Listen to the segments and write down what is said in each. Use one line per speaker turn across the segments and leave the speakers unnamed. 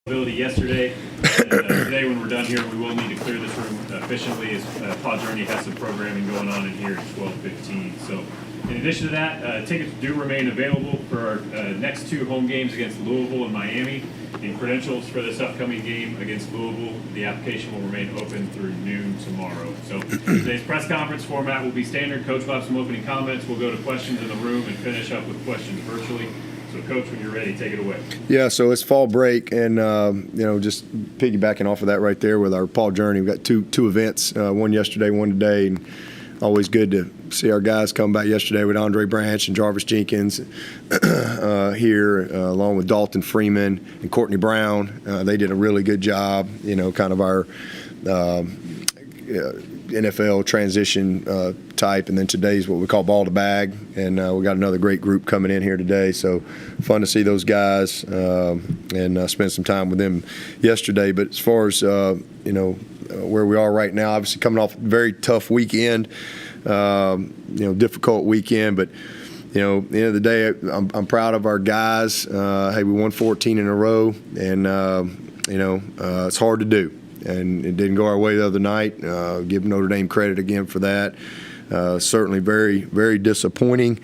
Yesterday. Today, when we're done here, we will need to clear this room efficiently, as Paul Journey has some programming going on in here at 12:15. So, in addition to that, tickets do remain available for our next two home games against Louisville and Miami. And credentials for this upcoming game against Louisville, the application will remain open through noon tomorrow. So, today's press conference format will be standard. Coach will have some opening comments. We'll go to questions in the room and finish up with questions virtually. So, Coach, when you're ready, take it away.
Yeah, so it's fall break, and just piggybacking off of that right there with our Paul Journey, we've got two events, one yesterday, one today, and always good to see our guys come back yesterday with Andre Branch and Jarvis Jenkins here, along with Dalton Freeman and Courtney Brown. They did a really good job, kind of our NFL transition type, and then today's what we call ball to bag, and we got another great group coming in here today, so fun to see those guys and spend some time with them yesterday. But as far as where we are right now, obviously coming off a very tough weekend, difficult weekend, but at the end of the day, I'm proud of our guys. Hey, we won 14 in a row, and it's hard to do. And it didn't go our way the other night. Give Notre Dame credit again for that. Certainly very, very disappointing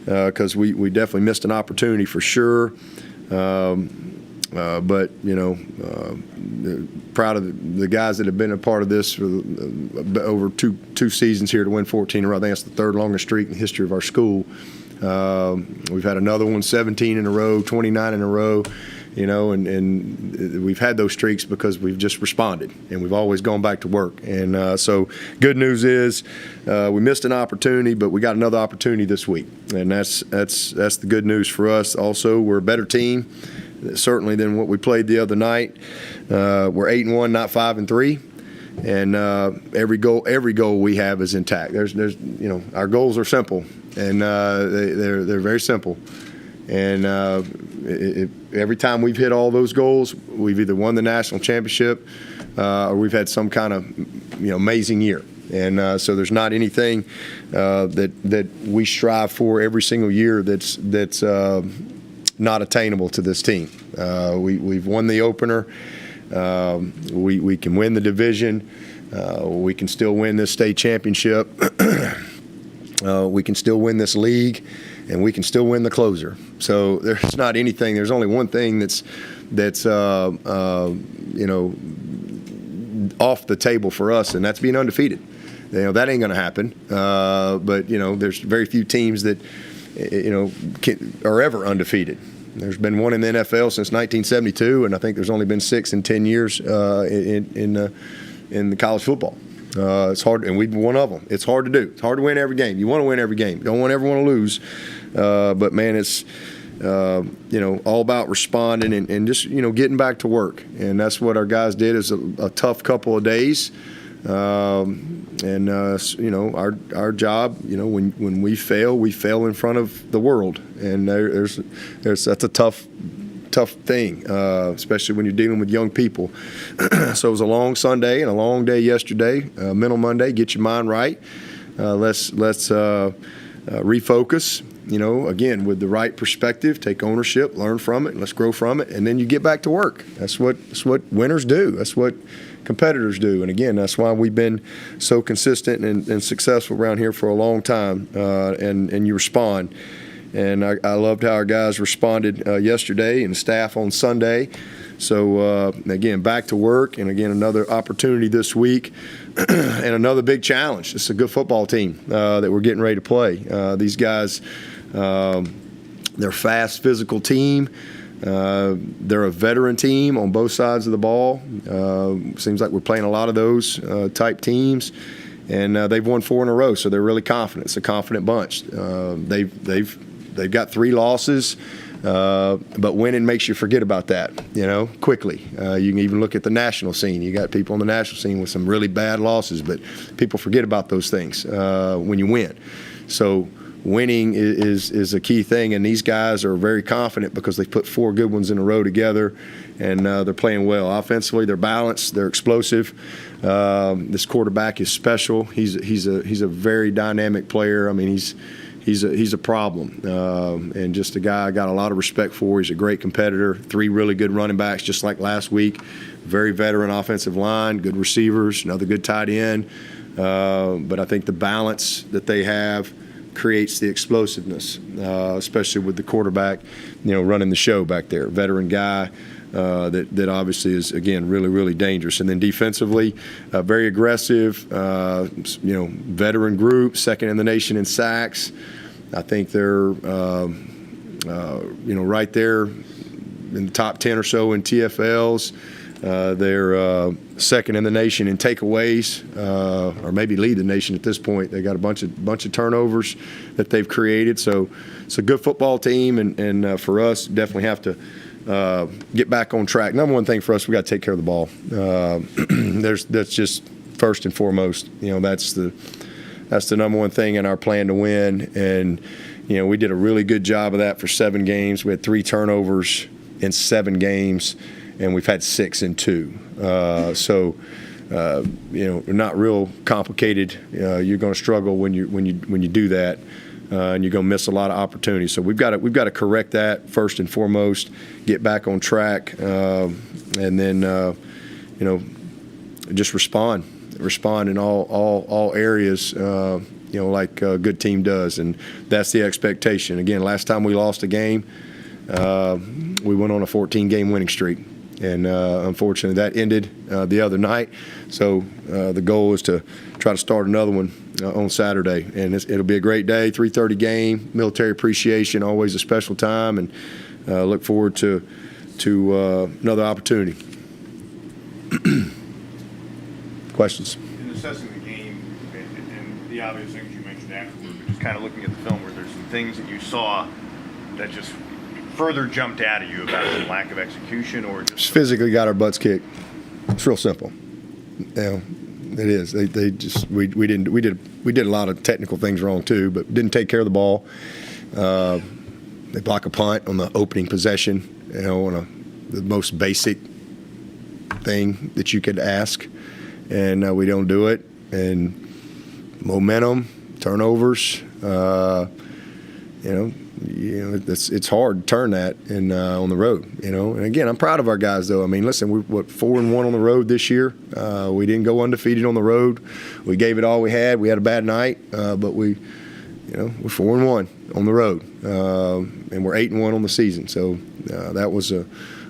because we definitely missed an opportunity for sure. But proud of the guys that have been a part of this for over two seasons here to win 14 in a row. I think that's the third longest streak in the history of our school. We've had another one, 17 in a row, 29 in a row. And we've had those streaks because we've just responded, and we've always gone back to work. And so good news is we missed an opportunity, but we got another opportunity this week, and that's the good news for us. Also, we're a better team, certainly, than what we played the other night. We're 8-1, not 5-3. And every goal we have is intact. There's our goals are simple, and they're very simple. And every time we've hit all those goals, we've either won the national championship or we've had some kind of amazing year. And so there's not anything that we strive for every single year that's not attainable to this team. We've won the opener. We can win the division. We can still win this state championship. We can still win this league. And we can still win the closer. So there's not anything. There's only one thing that's off the table for us, and that's being undefeated. That ain't going to happen. But there's very few teams that are ever undefeated. There's been one in the NFL since 1972, and I think there's only been 6 in 10 years in the college football. It's hard, and we've been one of them. It's hard to do. It's hard to win every game. You want to win every game. You don't ever want to lose. But man, it's all about responding and just getting back to work. And that's what our guys did. Is a tough couple of days. Our job. When we fail in front of the world. And that's a tough thing, especially when you're dealing with young people. So it was a long Sunday and a long day yesterday. Mental Monday, get your mind right. Let's refocus. Again, with the right perspective, take ownership, learn from it, and let's grow from it, and then you get back to work. That's what winners do. That's what competitors do. And again, that's why we've been so consistent and successful around here for a long time. And you respond. And I loved how our guys responded yesterday and staff on Sunday. So, again, back to work. And, again, another opportunity this week and another big challenge. It's a good football team that we're getting ready to play. These guys, they're a fast, physical team. They're a veteran team on both sides of the ball. Seems like we're playing a lot of those type teams. And they've won 4 in a row, so they're really confident. It's a confident bunch. They've got 3 losses, but winning makes you forget about that, quickly. You can even look at the national scene. You got people on the national scene with some really bad losses, but people forget about those things when you win. So winning is a key thing, and these guys are very confident because they've put 4 good ones in a row together, and they're playing well. Offensively, they're balanced, they're explosive. This quarterback is special. He's a very dynamic player. I mean, he's a problem, and just a guy I got a lot of respect for. He's a great competitor. 3 really good running backs, just like last week. Very veteran offensive line, good receivers, another good tight end. But I think the balance that they have creates the explosiveness, especially with the quarterback, running the show back there. Veteran guy. That obviously is, again, really, really dangerous. And then defensively, very aggressive, veteran group, second in the nation in sacks. I think they're, right there in the top 10 or so in TFLs. They're second in the nation in takeaways, or maybe lead the nation at this point. They got a bunch of turnovers that they've created. So it's a good football team, and for us, definitely have to get back on track. Number one thing for us, we got to take care of the ball. That's just first and foremost. That's the number one thing in our plan to win. And we did a really good job of that for 7 games. We had 3 turnovers in 7 games, and we've had 6 in 2. So not real complicated. You're going to struggle when you do that. And you're going to miss a lot of opportunities. So we've got to correct that first and foremost, get back on track, and then just respond in all areas, like a good team does, and that's the expectation. Again, last time we lost a game, we went on a 14-game winning streak, and unfortunately that ended the other night. So the goal is to try to start another one on Saturday, and it'll be a great day. 3:30 game, military appreciation, always a special time, and look forward to another opportunity. Questions?
In assessing the game and the obvious things you mentioned afterward, but just kind of looking at the film, were there some things that you saw that just further jumped out at you about some lack of execution, or just
physically got our butts kicked? It's real simple. It is. They just we did a lot of technical things wrong too, but didn't take care of the ball. They block a punt on the opening possession, on the most basic thing that you could ask, and we don't do it. And momentum, turnovers, it's hard to turn that on the road, And again, I'm proud of our guys, though. I mean, listen, we're 4-1 on the road this year. We didn't go undefeated on the road. We gave it all we had. We had a bad night, but we're 4-1 on the road, and we're 8-1 on the season. So that was a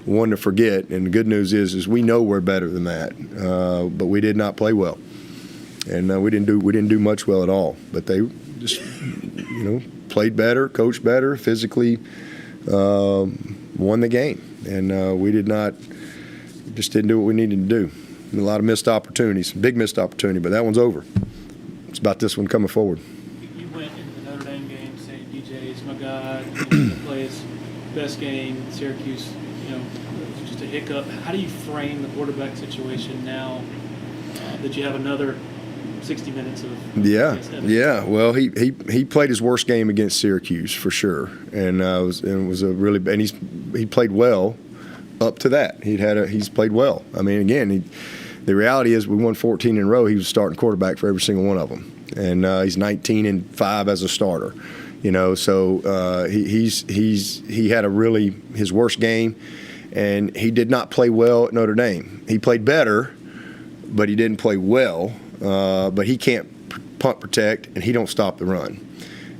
one to forget. And the good news is we know we're better than that, but we did not play well, and we didn't do much well at all. But they just played better, coached better, physically won the game. And we just didn't do what we needed to do. And a lot of missed opportunities, big missed opportunity, but that one's over. It's about this one coming forward.
You went into the Notre Dame game saying DJ is my guy, he's going to play his best game. Syracuse, it was just a hiccup. How do you frame the quarterback situation now that you have another 60 minutes of
Yeah. Well, he played his worst game against Syracuse for sure, and he played well up to that. He's played well. I mean, again, the reality is we won 14 in a row. He was starting quarterback for every single one of them, and he's 19-5 as a starter. So he had his worst game, and he did not play well at Notre Dame. He played better, but he didn't play well. But he can't punt protect, and he don't stop the run.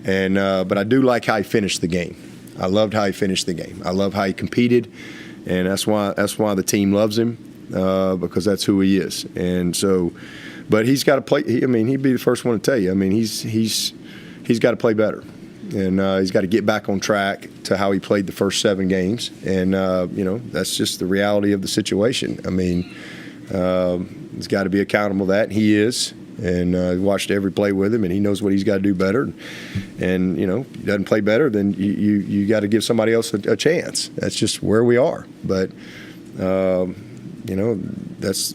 And but I do like how he finished the game. I loved how he finished the game. I love how he competed, and that's why the team loves him, because that's who he is. And so, but he's got to play. He'd be the first one to tell you. I mean, he's got to play better, and he's got to get back on track to how he played the first 7 games. And that's just the reality of the situation. I mean, he's got to be accountable to that, and he is. And watched every play with him, and he knows what he's got to do better. And he doesn't play better, then you got to give somebody else a chance. That's just where we are. But this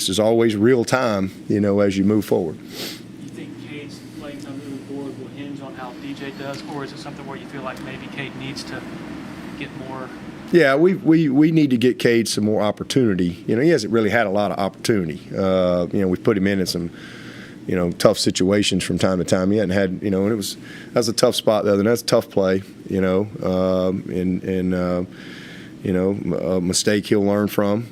is always real time. As you move forward.
Do you think Cade's playing time moving forward will hinge on how DJ does, or is it something where you feel like maybe Cade needs to get more?
Yeah, we need to get Cade some more opportunity. He hasn't really had a lot of opportunity. We've put him in some tough situations from time to time. He hadn't had, and that was a tough spot the other night. That's a tough play, a mistake he'll learn from.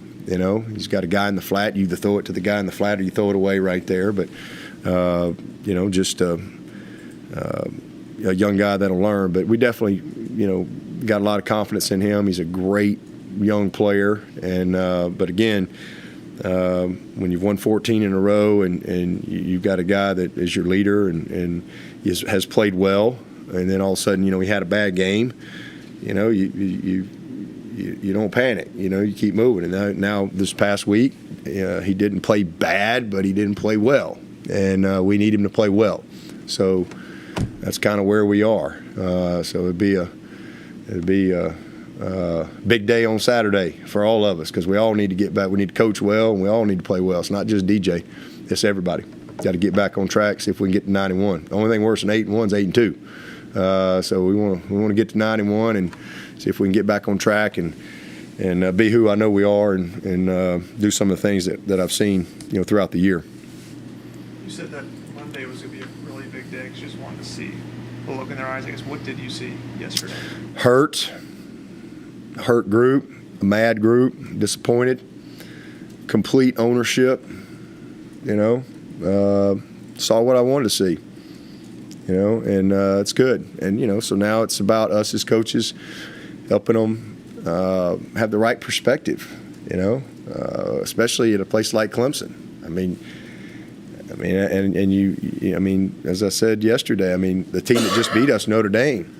He's got a guy in the flat. You either throw it to the guy in the flat or you throw it away right there. But, just a young guy that'll learn. But we definitely, got a lot of confidence in him. He's a great young player. And but again, when you've won 14 in a row and you've got a guy that is your leader and has played well, and then all of a sudden, he had a bad game, you don't panic. You keep moving. And now this past week, he didn't play bad, but he didn't play well, and we need him to play well. So that's kind of where we are. So it'd be a big day on Saturday for all of us because we all need to get back. We need to coach well, and we all need to play well. It's not just DJ; it's everybody. Got to get back on track. See if we can get to 91. The only thing worse than 8-1 is 8-2. So we want to get to 91 and see if we can get back on track and be who I know we are and do some of the things that I've seen throughout the year.
You said that Monday was going to be a really big day because you just wanted to see the look in their eyes. I guess what did you see yesterday? Hurt
group, a mad group, disappointed, complete ownership. Saw what I wanted to see. And it's good. And, so now it's about us as coaches helping them have the right perspective, especially at a place like Clemson. As I said yesterday, the team that just beat us, Notre Dame,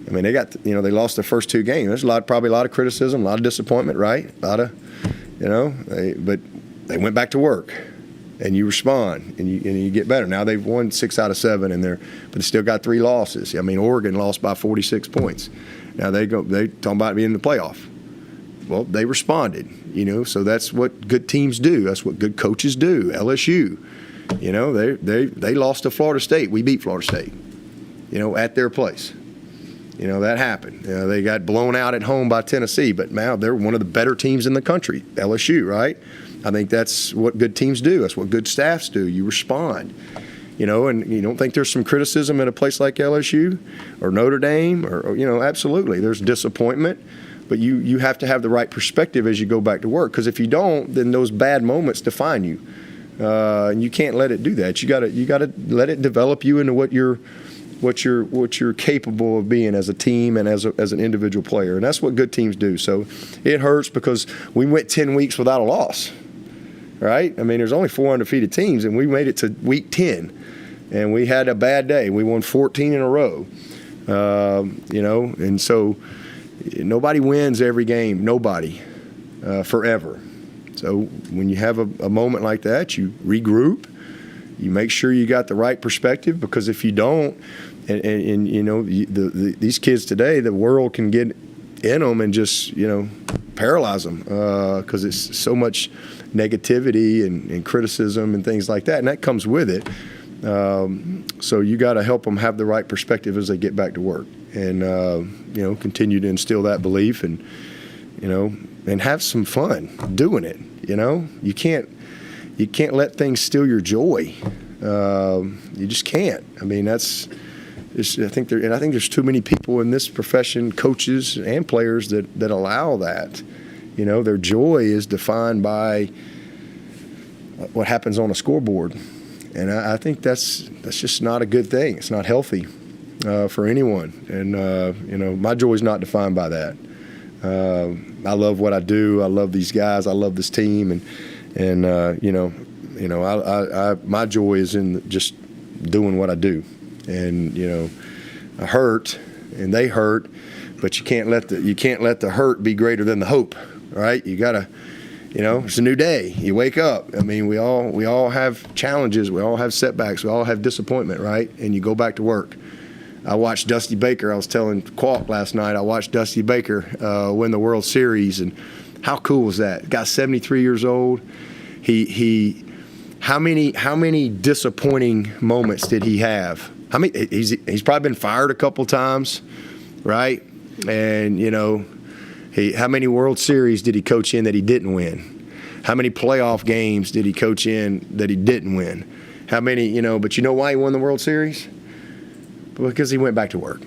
they got, they lost their first 2 games. There's probably a lot of criticism, a lot of disappointment, right? A lot of, but they went back to work. And you respond, and you get better. Now they've won 6 out of 7, but they still got 3 losses. Oregon lost by 46 points. Now they talking about being in the playoff. Well, they responded. So that's what good teams do. That's what good coaches do. LSU, they lost to Florida State. We beat Florida State, at their place. That happened. They got blown out at home by Tennessee, but now they're one of the better teams in the country. LSU, right? I think that's what good teams do. That's what good staffs do. You respond, and you don't think there's some criticism in a place like LSU or Notre Dame or absolutely. There's disappointment, but you have to have the right perspective as you go back to work because if you don't, then those bad moments define you, and you can't let it do that. You gotta let it develop you into what you're capable of being as a team and as an individual player, and that's what good teams do. So it hurts because we went 10 weeks without a loss. Right? There's only 4 undefeated teams, and we made it to week 10, and we had a bad day. We won 14 in a row, and so nobody wins every game, nobody, forever. So when you have a moment like that, you regroup, you make sure you got the right perspective, because if you don't, these kids today, the world can get in them and just, paralyze them because it's so much negativity and criticism and things like that, and that comes with it. So you got to help them have the right perspective as they get back to work, and continue to instill that belief, and have some fun doing it. You can't let things steal your joy. You just can't. I think there's too many people in this profession, coaches and players, that allow that. Their joy is defined by what happens on a scoreboard, and I think that's just not a good thing. It's not healthy for anyone, and my joy is not defined by that. I love what I do. I love these guys. I love this team, and my joy is in just doing what I do. And I hurt, and they hurt, but you can't let the hurt be greater than the hope. Right? You gotta, it's a new day. You wake up. We all have challenges. We all have setbacks. We all have disappointment. Right? And you go back to work. I watched Dusty Baker. I was telling Qualk last night. I watched Dusty Baker win the World Series, and how cool was that? Guy's 73 years old. How many disappointing moments did he have? He's probably been fired a couple times, right? And how many World Series did he coach in that he didn't win? How many playoff games did he coach in that he didn't win? How many, but you know why he won the World Series? Because he went back to work.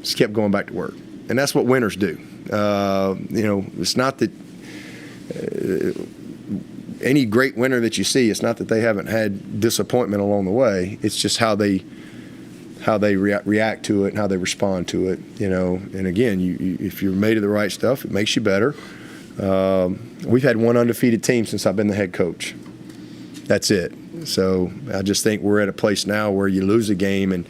Just kept going back to work. And that's what winners do. It's not that any great winner that you see, it's not that they haven't had disappointment along the way. It's just how they react to it and how they respond to it, And again, if you're made of the right stuff, it makes you better. We've had one undefeated team since I've been the head coach. That's it. So I just think we're at a place now where you lose a game and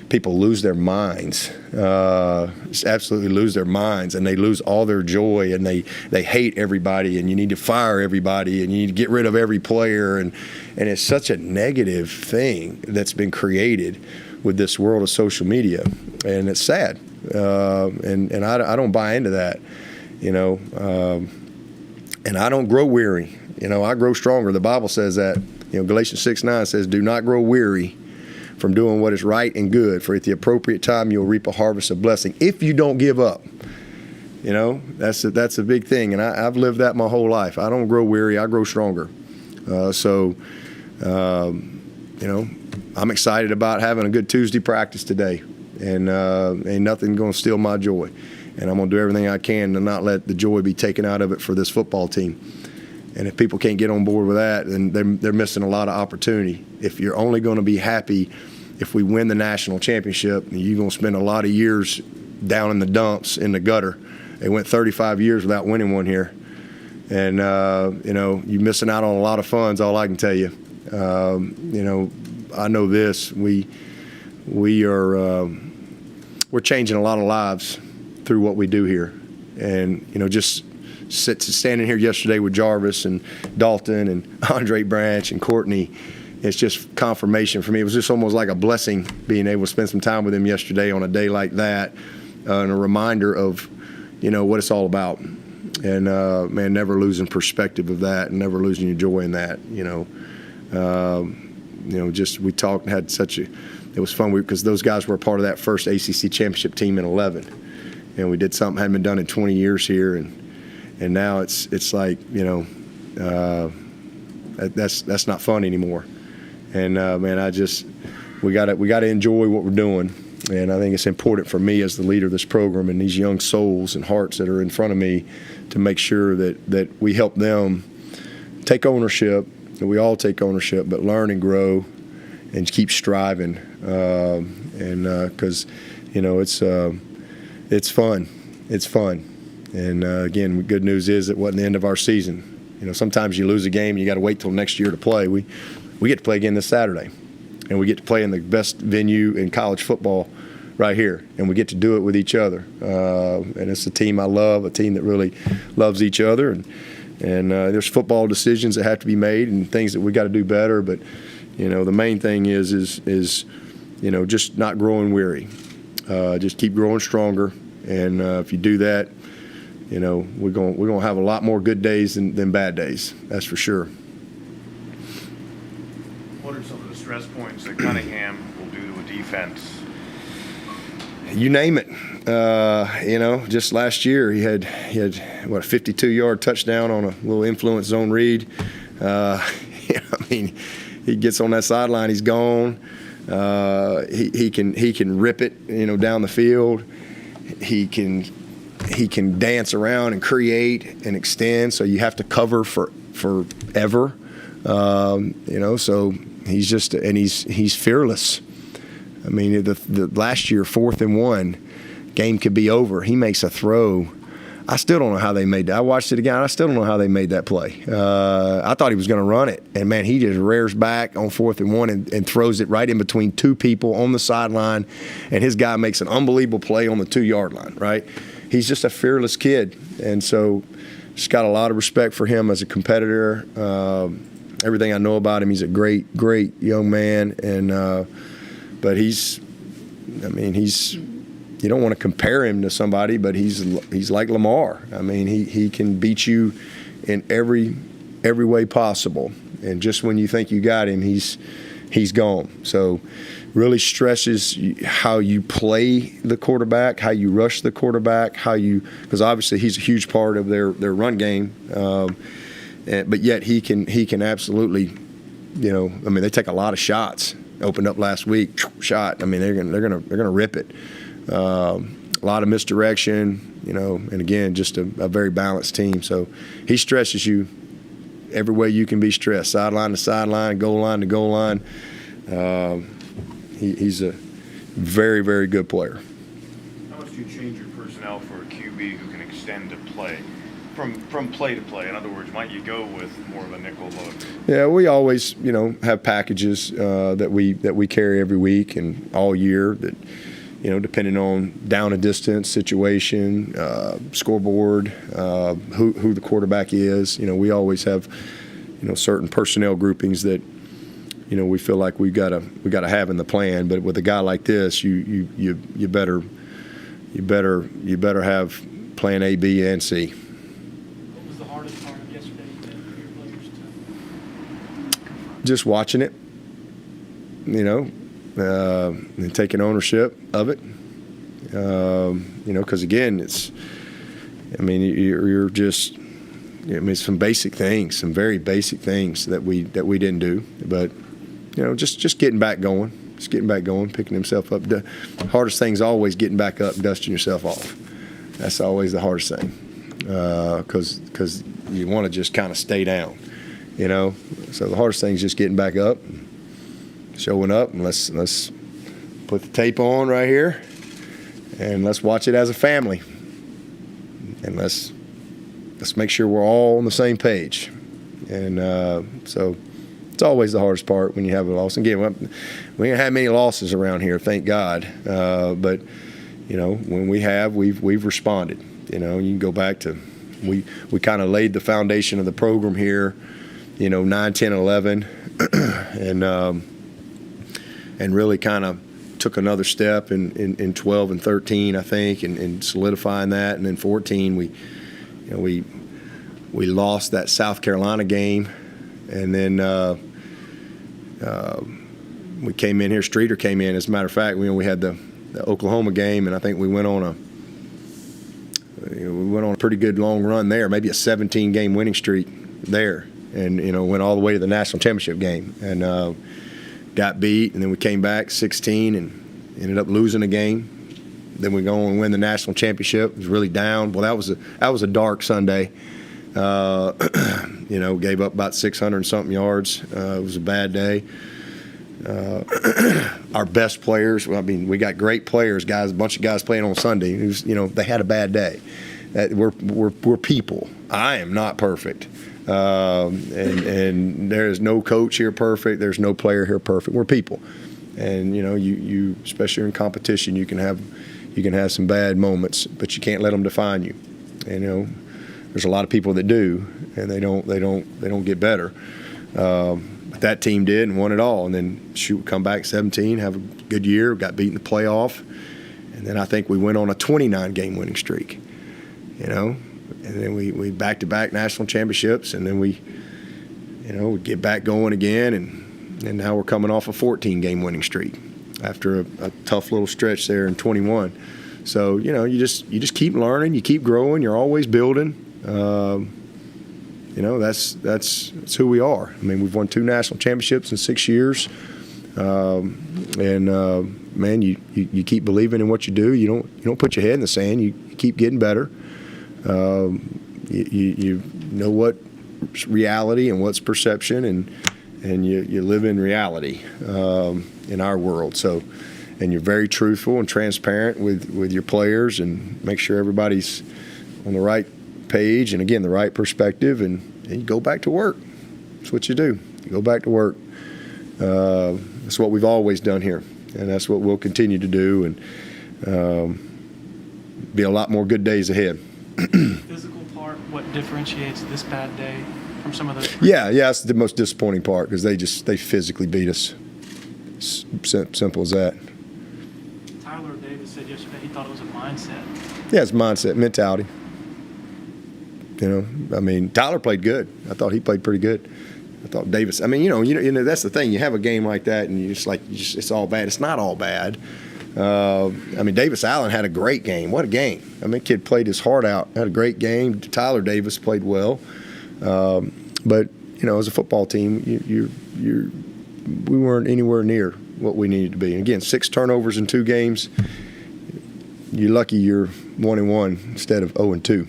people lose their minds, just absolutely lose their minds, and they lose all their joy, and they hate everybody, and you need to fire everybody, and you need to get rid of every player, and it's such a negative thing that's been created with this world of social media, and it's sad, and I don't buy into that, and I don't grow weary. I grow stronger. The Bible says that. Galatians 6:9 says, "Do not grow weary from doing what is right and good, for at the appropriate time you'll reap a harvest of blessing if you don't give up." That's a big thing, and I've lived that my whole life. I don't grow weary. I grow stronger. I'm excited about having a good Tuesday practice today, and ain't nothing going to steal my joy. And I'm going to do everything I can to not let the joy be taken out of it for this football team. And if people can't get on board with that, then they're missing a lot of opportunity. If you're only going to be happy if we win the national championship, you're going to spend a lot of years down in the dumps, in the gutter. They went 35 years without winning one here. And, you're missing out on a lot of funds, all I can tell you. I know this. We're changing a lot of lives through what we do here. And, just standing here yesterday with Jarvis and Dalton and Andre Branch and Courtney, it's just confirmation for me. It was just almost like a blessing being able to spend some time with them yesterday on a day like that, and a reminder of, what it's all about. And, never losing perspective of that and never losing your joy in that, we talked and had it was fun because those guys were a part of that first ACC championship team in 11. And we did something hadn't been done in 20 years here. And now it's like, that's not fun anymore. And we got to enjoy what we're doing. And I think it's important for me as the leader of this program and these young souls and hearts that are in front of me to make sure that we help them take ownership, that we all take ownership, but learn and grow and keep striving. Because, it's fun. It's fun. And, again, the good news is it wasn't the end of our season. Sometimes you lose a game and you got to wait till next year to play. We get to play again this Saturday. And we get to play in the best venue in college football right here. And we get to do it with each other. And it's a team I love, a team that really loves each other. And there's football decisions that have to be made and things that we got to do better. But, the main thing is just not growing weary. Just keep growing stronger. And if you do that, we're going to have a lot more good days than bad days. That's for sure.
What are some of the stress points that Cunningham will do to a defense?
You name it. Just last year he had a 52-yard touchdown on a little influence zone read. He gets on that sideline, he's gone. He can rip it, down the field. He can dance around and create and extend, so you have to cover forever. So he's just, and he's fearless. The last year, 4th and 1, game could be over. He makes a throw. I still don't know how they made that. I watched it again. I still don't know how they made that play. I thought he was going to run it, and man, he just rears back on 4th and 1 and throws it right in between two people on the sideline, and his guy makes an unbelievable play on the 2-yard line. Right? He's just a fearless kid, and so just got a lot of respect for him as a competitor. Everything I know about him, he's a great young man, and but he's you don't want to compare him to somebody, but he's like Lamar. He can beat you in every way possible, and just when you think you got him, he's gone. So really stresses how you play the quarterback, how you rush the quarterback, because obviously he's a huge part of their run game, but yet he can absolutely I mean, they take a lot of shots. Opened up last week, shot. I mean, they're gonna rip it. A lot of misdirection, and again, just a very balanced team. So he stresses you every way you can be stressed, sideline to sideline, goal line to goal line. He's a very, very good player.
How much do you change your personnel for a QB who can extend to play? From play to play. In other words, might you go with more of a nickel look?
Yeah, we always, have packages that we carry every week and all year that, depending on down and distance, situation, scoreboard, who the quarterback is. We always have, certain personnel groupings that, we feel like we gotta have in the plan. But with a guy like this, you better have plan A, B, and C.
What was the hardest part of yesterday for your players to?
Just watching it, and taking ownership of it. Because again, you're just, some basic things, some very basic things that we didn't do, but just getting back going, picking himself up. The hardest thing's always getting back up, dusting yourself off. That's always the hardest thing, because you want to just kind of stay down, So the hardest thing is just getting back up, showing up, and let's put the tape on right here, and let's watch it as a family, and let's make sure we're all on the same page. And so it's always the hardest part when you have a loss. And again, we ain't had many losses around here, thank God. But when we've responded. You can go back to we kind of laid the foundation of the program here, 9, 10, 11, and really kind of took another step in 12 and 13, I think, and solidifying that. And then 14, we lost that South Carolina game, and then we came in here. Streeter came in. As a matter of fact, we had the Oklahoma game, and I think we went on a pretty good long run there, maybe a 17-game winning streak there, and went all the way to the national championship game, and got beat, and then we came back 16 and ended up losing a game. Then we go and win the national championship. It was really down. Well, that was a dark Sunday. Gave up about 600 and something yards. It was a bad day. Our best players, we got great players, guys, a bunch of guys playing on Sunday. They had a bad day. We're people. I am not perfect. And there is no coach here perfect. There's no player here perfect. We're people. And, you especially in competition, you can have some bad moments, but you can't let them define you. There's a lot of people that do, and they don't get better. But that team did and won it all. And then come back 17, have a good year, got beat in the playoff, and then I think we went on a 29-game winning streak. And then we back-to-back national championships, and then we get back going again, and now we're coming off a 14-game winning streak after a tough little stretch there in 21. So you just keep learning, you keep growing, you're always building. That's who we are. We've won 2 national championships in 6 years, man, you keep believing in what you do. You don't put your head in the sand. You keep getting better. You know what's reality and what's perception, and you live in reality in our world. So, and you're very truthful and transparent with your players, and make sure everybody's on the right page, and again, the right perspective, and you go back to work. That's what you do. You go back to work. That's what we've always done here, and that's what we'll continue to do, and be a lot more good days ahead.
Physical part, what differentiates this bad day from some of those?
Yeah, that's the most disappointing part, because they physically beat us. Simple as that.
Tyler Davis said yesterday he thought it was a mindset.
Yeah, it's mindset, mentality. Tyler played good. I thought he played pretty good. I thought Davis. That's the thing. You have a game like that, and it's all bad. It's not all bad. Davis Allen had a great game. What a game! Kid played his heart out. Had a great game. Tyler Davis played well. But as a football team, we weren't anywhere near what we needed to be. And again, 6 turnovers in 2 games. You're lucky you're 1-1 instead of 0-2.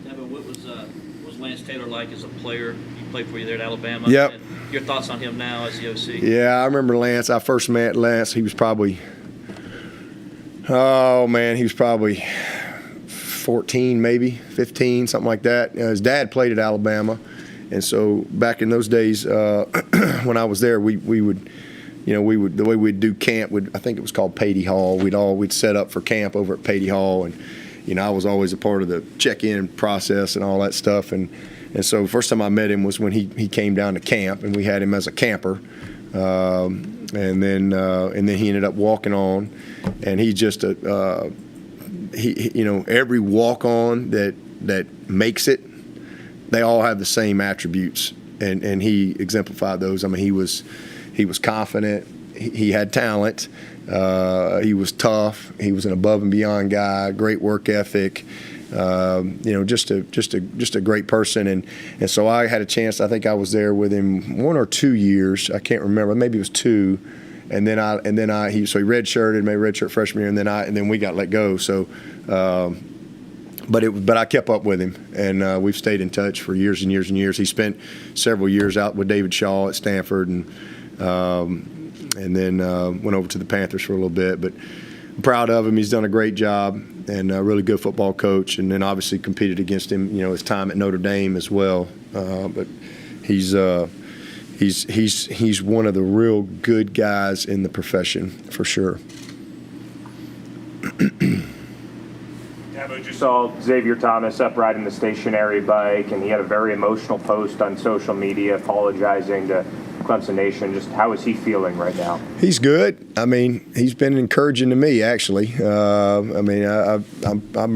Devin, what was Lance Taylor like as a player? He played for you there at Alabama.
Yep.
And your thoughts on him now as the OC?
Yeah, I remember Lance. I first met Lance. He was probably, he was probably 14, maybe 15, something like that. His dad played at Alabama, and so back in those days, when I was there, we would, the way we'd do camp, I think it was called Patey Hall. We'd set up for camp over at Patey Hall, and I was always a part of the check-in process and all that stuff. And so the first time I met him was when he came down to camp, and we had him as a camper. And then he ended up walking on, and he just every walk on that makes it, they all have the same attributes, and he exemplified those. I mean, he was confident, he had talent, he was tough, he was an above and beyond guy, great work ethic. Just a great person, and so I had a chance. I think I was there with him 1 or 2 years. I can't remember. Maybe it was 2, and then he redshirted, made redshirt freshman year, and then we got let go. So, but I kept up with him, and we've stayed in touch for years and years and years. He spent several years out with David Shaw at Stanford, and then went over to the Panthers for a little bit, but. I'm proud of him. He's done a great job and a really good football coach. And then obviously competed against him, his time at Notre Dame as well. But he's one of the real good guys in the profession for sure.
Dabo, just saw Xavier Thomas up riding the stationary bike, and he had a very emotional post on social media apologizing to Clemson Nation. Just how is he feeling right now?
He's good. I mean, he's been encouraging to me, actually. I'm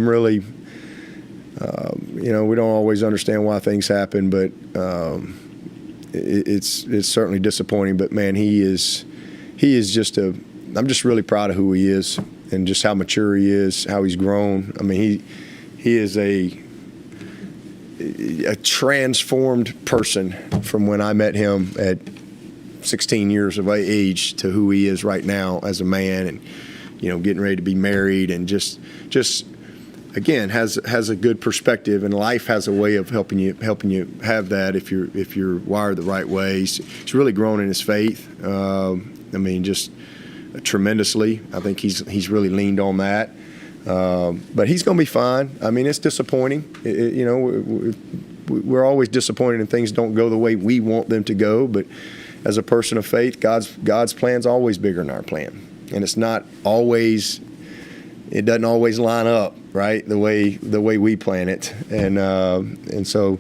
really, we don't always understand why things happen, but it's certainly disappointing. But man, he is I'm just really proud of who he is and just how mature he is, how he's grown. I mean, he is a transformed person from when I met him at 16 years of age to who he is right now as a man, and getting ready to be married, and just again has a good perspective, and life has a way of helping you have that if you're wired the right way. He's really grown in his faith. Just tremendously. I think he's really leaned on that. But he's going to be fine. I mean, it's disappointing. We're always disappointed when things don't go the way we want them to go. But as a person of faith, God's plan's always bigger than our plan, and it's not always. It doesn't always line up right the way we plan it, and so.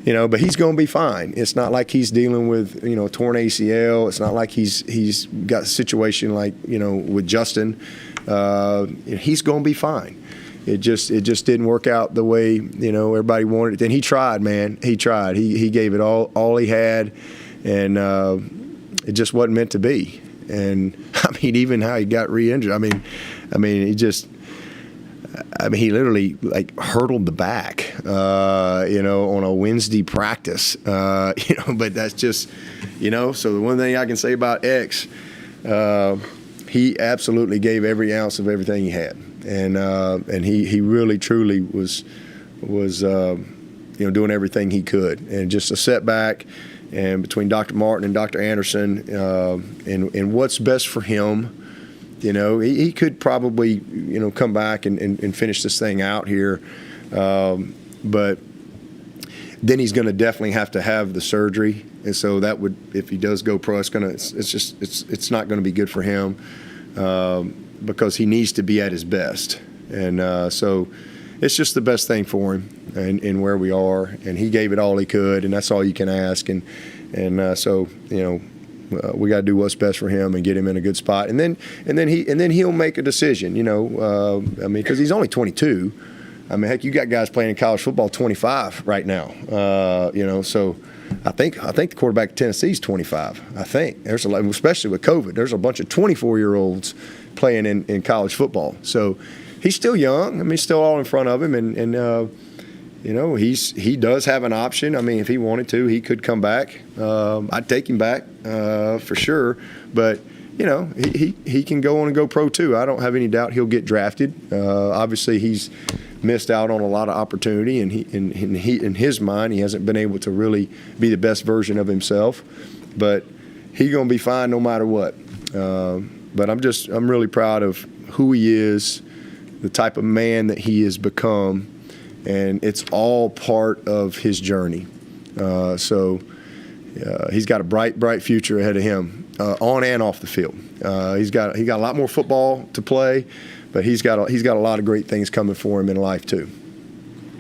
But he's going to be fine. It's not like he's dealing with, torn ACL. It's not like he's got a situation like, with Justin. He's going to be fine. It just didn't work out the way, everybody wanted it. And he tried, man. He tried. He gave it all he had, and it just wasn't meant to be. And even how he got re-injured. He literally hurdled the back, on a Wednesday practice, but that's just, so the one thing I can say about X, he absolutely gave every ounce of everything he had. And he really, truly was doing everything he could. And just a setback, and between Dr. Martin and Dr. Anderson, and what's best for him. He could probably, come back and finish this thing out here. But then he's going to definitely have to have the surgery. And so that would, if he does go pro, it's not going to be good for him, because he needs to be at his best. And so it's just the best thing for him and where we are. And he gave it all he could, and that's all you can ask. And so, we got to do what's best for him and get him in a good spot, and then he'll make a decision. Because he's only 22. Heck, you got guys playing in college football 25 right now. So I think the quarterback at Tennessee is 25. I think there's especially with COVID, there's a bunch of 24-year-olds playing in college football. So he's still young. He's still all in front of him, and he does have an option. I mean, if he wanted to, he could come back. I'd take him back for sure. But he can go on and go pro too. I don't have any doubt he'll get drafted. Obviously, he's missed out on a lot of opportunity, and in his mind, he hasn't been able to really be the best version of himself. But he's gonna be fine no matter what. But I'm really proud of who he is, the type of man that he has become, and it's all part of his journey. So he's got a bright future ahead of him, on and off the field. He's got a lot more football to play, but he's got a lot of great things coming for him in life too.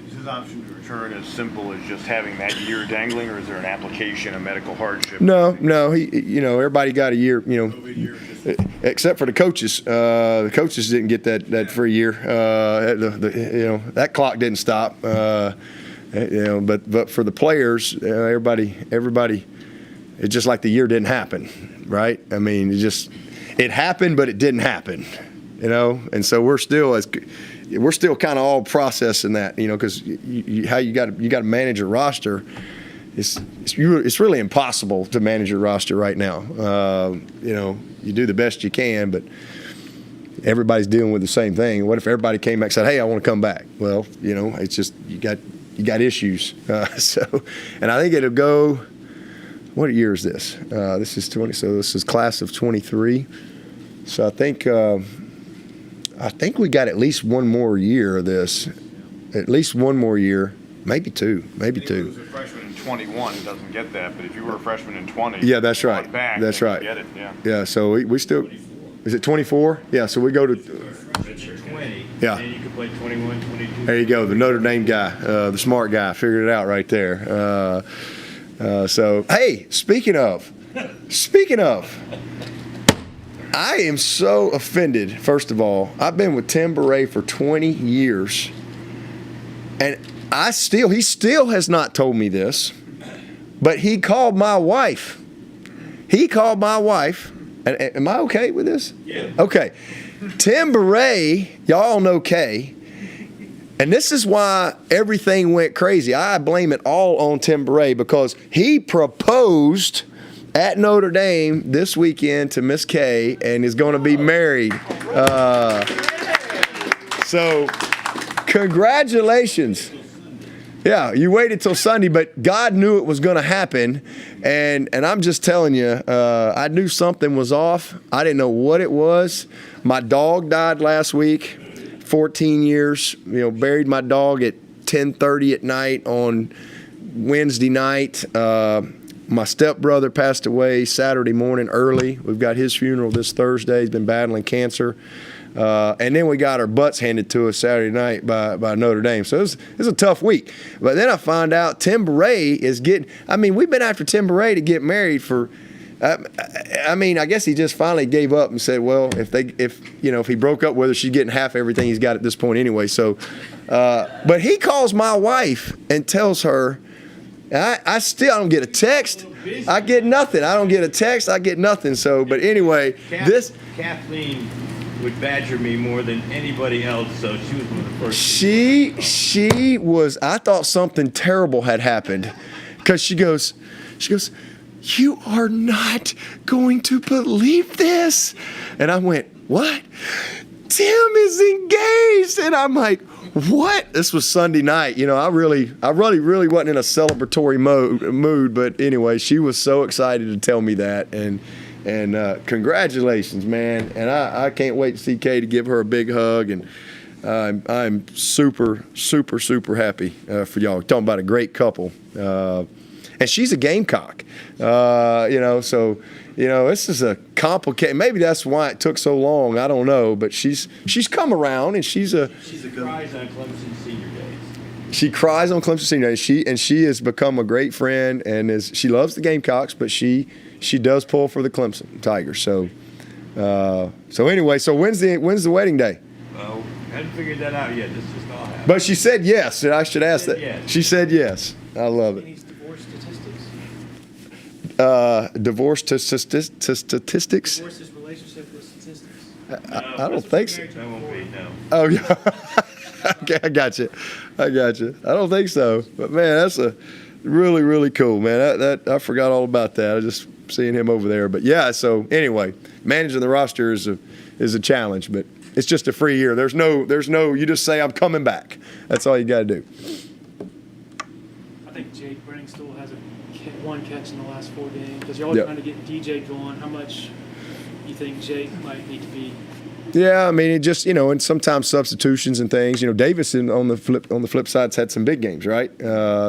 Is his option to return as simple as just having that year dangling, or is there an application, a medical hardship?
No. Everybody got a year. Except for the coaches. The coaches didn't get that for a year. That clock didn't stop. But for the players, everybody, it's just like the year didn't happen, right? I mean, it happened, but it didn't happen, And so we're still kind of all processing that, because how you got to manage a roster. It's really impossible to manage your roster right now. You do the best you can, but everybody's dealing with the same thing. What if everybody came back and said, "Hey, I want to come back"? Well, it's just you got issues. And I think it'll go. What year is this? This is 20. So this is class of 23. So I think we got at least one more year of this. At least one more year. Maybe two.
If he was a freshman in 21, he doesn't get that. But if you were a freshman in 20,
yeah, that's right.
Back,
that's right.
Get it, yeah.
Yeah. So we still. Is it 24? Yeah. So we go to.
20.
Yeah.
And you could play 21, 22.
There you go. The Notre Dame guy, the smart guy, figured it out right there. So hey, speaking of, I am so offended. First of all, I've been with Tim Beret for 20 years, and he still has not told me this, but he called my wife. Am I okay with this?
Yeah.
Okay. Tim Beret, y'all know Kay, and this is why everything went crazy. I blame it all on Tim Beret because he proposed at Notre Dame this weekend to Miss Kay and is going to be married. So, congratulations. Yeah, you waited till Sunday, but God knew it was going to happen, and I'm just telling you, I knew something was off. I didn't know what it was. My dog died last week, 14 years. Buried my dog at 10:30 at night on Wednesday night. My stepbrother passed away Saturday morning early. We've got his funeral this Thursday. He's been battling cancer. And then we got our butts handed to us Saturday night by Notre Dame. So it was a tough week. But then I find out Tim Beret is we've been after Tim Beret to get married for, I guess he just finally gave up and said, well, if he broke up with her, she's getting half everything he's got at this point anyway. So, but he calls my wife and tells her, I don't get a text. I get nothing. I don't get a text. I get nothing. So, but anyway,
Kathleen would badger me more than anybody else, so she was one of the first.
She was. I thought something terrible had happened, because she goes, "You are not going to believe this," and I went, "What? Tim is engaged," and I'm like, "What?" This was Sunday night. I really wasn't in a celebratory mood. But anyway, she was so excited to tell me that, and congratulations, man. And I can't wait to see Kay to give her a big hug, and I'm super, super, super happy for y'all. We're talking about a great couple, and she's a Gamecock. So this is a complicated. Maybe that's why it took so long. I don't know, but she's come around, and she
cries on Clemson senior days.
She cries on Clemson senior days. She has become a great friend, and she loves the Gamecocks, but she does pull for the Clemson Tigers. So anyway, when's the wedding day?
Well, hadn't figured that out yet. This just all happened.
But she said yes, and I should ask that.
Yes.
She said yes. I love
He
it.
needs divorce statistics.
Divorce to statistics?
Divorce his relationship with statistics.
I don't think so.
That won't be, no.
Oh yeah. Okay, I got you. I don't think so, but man, that's a really, really cool, man. That I forgot all about that. I just seeing him over there, but yeah. So anyway, managing the roster is a challenge, but it's just a free year. There's no. You just say I'm coming back. That's all you got to do.
I think Jake Brenning still has one catch in the last 4 games. Because you're always
Yep.
trying to get DJ going. How much you think Jake might need to be?
Yeah, I mean, it just and sometimes substitutions and things. Davis on the flip side's had some big games, right?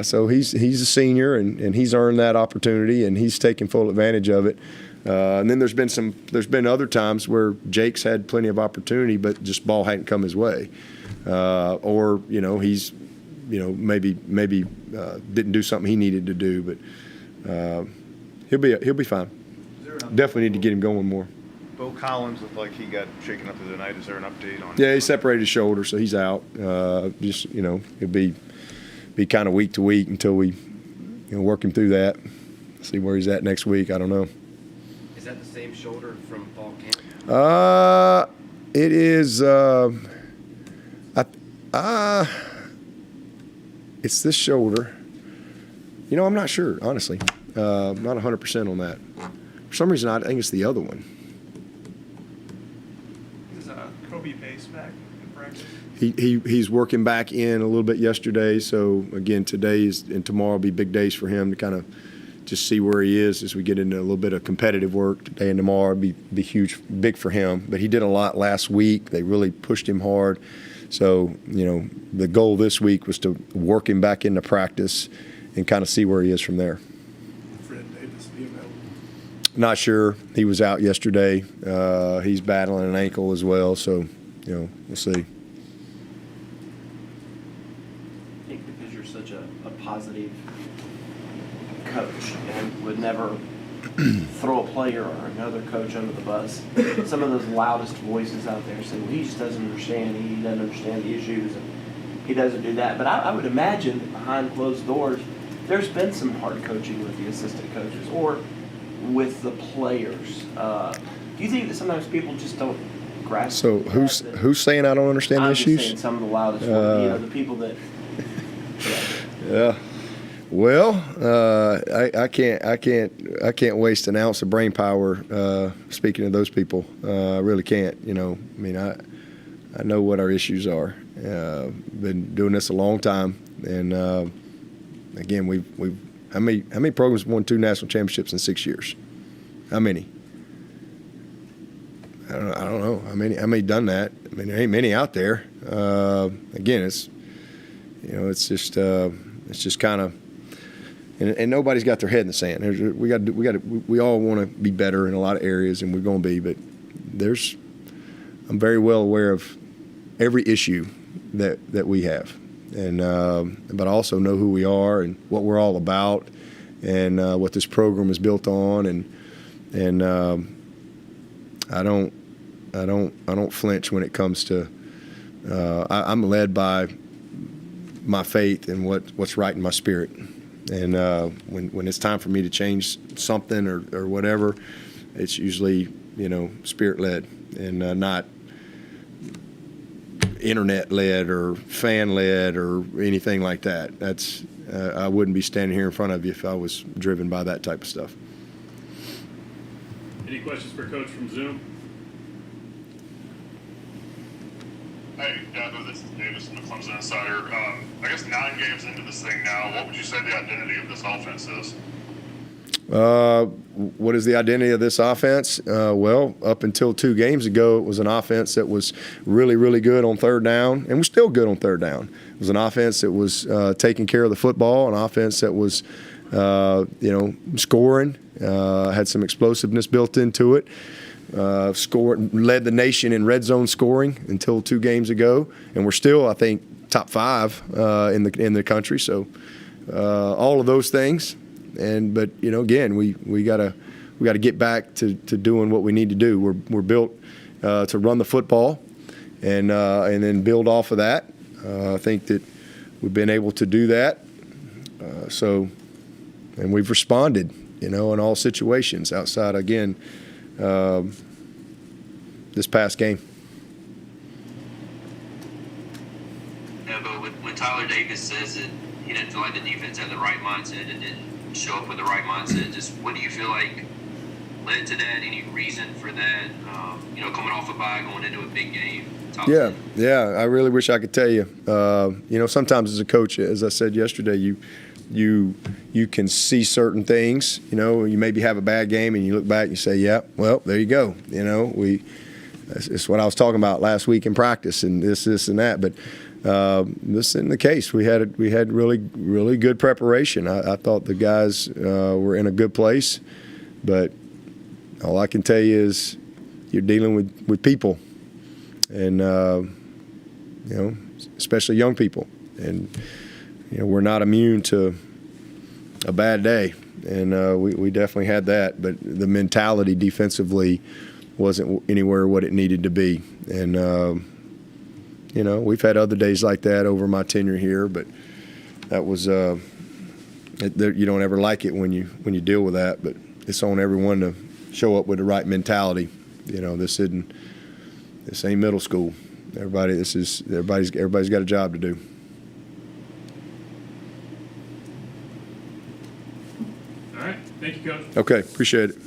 So he's a senior and he's earned that opportunity and he's taken full advantage of it. And then there's been other times where Jake's had plenty of opportunity, but just ball hadn't come his way, or he's maybe didn't do something he needed to do, but he'll be fine. Definitely need to get him going more.
Bo Collins looked like he got shaken up the other night. Is there an update on?
Yeah, he separated his shoulder, so he's out. It'll be kind of week to week until we work him through that. See where he's at next week. I don't know.
Is that the same shoulder from fall camp?
It is. It's this shoulder. I'm not sure, honestly. Not 100% on that. For some reason, I think it's the other one.
Is Kobe Pace back in practice?
He's working back in a little bit yesterday. So again, today and tomorrow will be big days for him to kind of just see where he is as we get into a little bit of competitive work today and tomorrow. It'll be big for him. But he did a lot last week. They really pushed him hard. So the goal this week was to work him back into practice and kind of see where he is from there.
Fred Davis be available?
Not sure. He was out yesterday. He's battling an ankle as well. So we'll see.
I think because you're such a positive coach and would never throw a player or another coach under the bus, some of those loudest voices out there say, well, he just doesn't understand. He doesn't understand the issues, and he doesn't do that. But I would imagine that behind closed doors, there's been some hard coaching with the assistant coaches or with the players. Do you think that sometimes people just don't grasp?
So who's saying I don't understand the
I'm
issues?
just saying some of the loudest ones, the people that.
Yeah. Well, I can't waste an ounce of brain power speaking of those people. I really can't. I know what our issues are. Been doing this a long time, and again, we've how many programs won 2 national championships in 6 years? How many? I don't know. How many done that? I mean, there ain't many out there. Again, it's just kind of. And nobody's got their head in the sand. We all want to be better in a lot of areas, and we're going to be. But I'm very well aware of every issue that we have, and but I also know who we are and what we're all about, and what this program is built on, and I don't flinch when it comes to. I'm led by my faith and what's right in my spirit. And when it's time for me to change something or whatever, it's usually spirit-led and not internet-led or fan-led or anything like that. That's I wouldn't be standing here in front of you if I was driven by that type of stuff.
Any questions for Coach from Zoom?
Hey, Dabo, this is Davis from the Clemson Insider. I guess 9 games into this thing now, what would you say the identity of this offense is?
What is the identity of this offense? Well, up until 2 games ago, it was an offense that was really, really good on third down, and was still good on third down. It was an offense that was taking care of the football, an offense that was, scoring, had some explosiveness built into it. Led the nation in red zone scoring until 2 games ago, and we're still, I think, top 5 in the country. So all of those things, but again, we gotta get back to doing what we need to do. We're built to run the football, and then build off of that. I think that we've been able to do that. And we've responded, in all situations outside again. This past game.
Tyler Davis says that he didn't feel like the defense had the right mindset and didn't show up with the right mindset. Just what do you feel like led to that? Any reason for that? Coming off a bye, going into a big game.
Yeah, I really wish I could tell you. Sometimes as a coach, as I said yesterday, you can see certain things. You maybe have a bad game and you look back and you say, yeah, well, there you go. It's what I was talking about last week in practice and this and that. But this isn't the case. We had really, really good preparation. I thought the guys were in a good place. But all I can tell you is you're dealing with people. And, especially young people. And, we're not immune to a bad day. And we definitely had that. But the mentality defensively wasn't anywhere what it needed to be. And, we've had other days like that over my tenure here. But that was you don't ever like it when you deal with that. But it's on everyone to show up with the right mentality. This ain't middle school. Everybody's got a job to do.
All right. Thank you, Coach.
Okay, appreciate it.